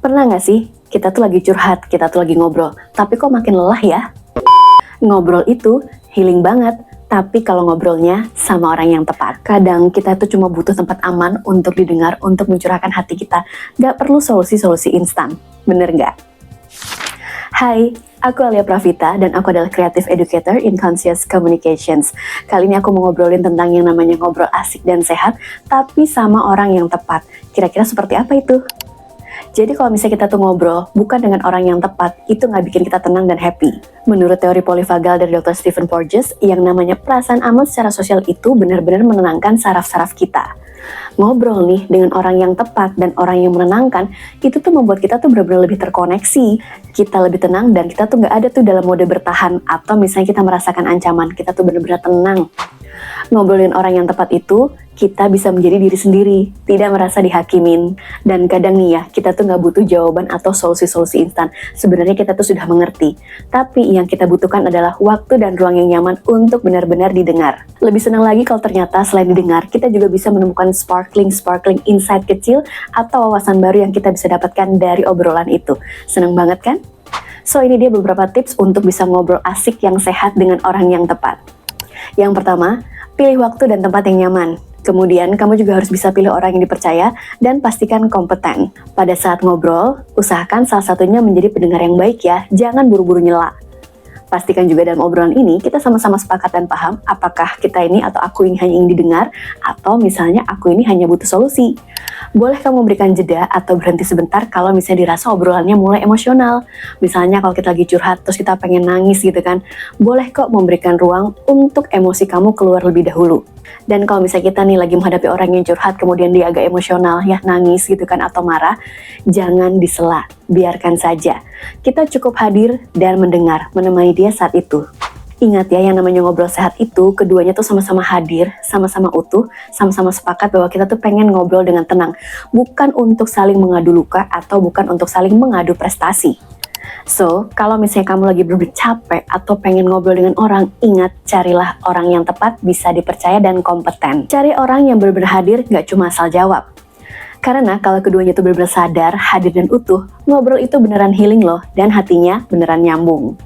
Pernah nggak sih, kita tuh lagi curhat, kita tuh lagi ngobrol, tapi kok makin lelah ya? Ngobrol itu healing banget, tapi kalau ngobrolnya sama orang yang tepat. Kadang kita tuh cuma butuh tempat aman untuk didengar, untuk mencurahkan hati kita. Nggak perlu solusi-solusi instan, bener nggak? Hai, aku Alia Pravita dan aku adalah Creative Educator in Conscious Communications. Kali ini aku mau ngobrolin tentang yang namanya ngobrol asik dan sehat, tapi sama orang yang tepat. Kira-kira seperti apa itu? Jadi kalau misalnya kita tuh ngobrol bukan dengan orang yang tepat, itu nggak bikin kita tenang dan happy. Menurut teori polivagal dari Dr. Stephen Porges, yang namanya perasaan aman secara sosial itu benar-benar menenangkan saraf-saraf kita. Ngobrol nih dengan orang yang tepat dan orang yang menenangkan, itu tuh membuat kita tuh benar-benar lebih terkoneksi. Kita lebih tenang dan kita tuh nggak ada tuh dalam mode bertahan, atau misalnya kita merasakan ancaman, kita tuh benar-benar tenang. Ngobrolin orang yang tepat itu, kita bisa menjadi diri sendiri, tidak merasa dihakimin. Dan kadang nih ya, kita tuh nggak butuh jawaban atau solusi-solusi instan. Sebenarnya kita tuh sudah mengerti. Tapi yang kita butuhkan adalah waktu dan ruang yang nyaman untuk benar-benar didengar. Lebih senang lagi kalau ternyata selain didengar, kita juga bisa menemukan sparkling insight kecil atau wawasan baru yang kita bisa dapatkan dari obrolan itu. Senang banget kan? So ini dia beberapa tips untuk bisa ngobrol asik yang sehat dengan orang yang tepat. Yang pertama, pilih waktu dan tempat yang nyaman. Kemudian, kamu juga harus bisa pilih orang yang dipercaya dan pastikan kompeten. Pada saat ngobrol, usahakan salah satunya menjadi pendengar yang baik ya, jangan buru-buru nyela. Pastikan juga dalam obrolan ini kita sama-sama sepakat dan paham apakah kita ini atau aku ini hanya ingin didengar atau misalnya aku ini hanya butuh solusi. Boleh kamu berikan jeda atau berhenti sebentar kalau misalnya dirasa obrolannya mulai emosional. Misalnya kalau kita lagi curhat terus kita pengen nangis gitu kan, boleh kok memberikan ruang untuk emosi kamu keluar lebih dahulu. Dan kalau misalnya kita nih lagi menghadapi orang yang curhat kemudian dia agak emosional ya, nangis gitu kan atau marah, jangan disela, biarkan saja. Kita cukup hadir dan mendengar, menemani dia saat itu. Ingat ya, yang namanya ngobrol sehat itu, keduanya tuh sama-sama hadir, sama-sama utuh, sama-sama sepakat bahwa kita tuh pengen ngobrol dengan tenang. Bukan untuk saling mengadu luka atau bukan untuk saling mengadu prestasi. So, kalau misalnya kamu lagi bener-bener capek atau pengen ngobrol dengan orang, ingat, carilah orang yang tepat, bisa dipercaya dan kompeten. Cari orang yang bener-bener hadir, gak cuma asal jawab. Karena kalau keduanya itu bener-bener sadar, hadir dan utuh, ngobrol itu beneran healing loh, dan hatinya beneran nyambung.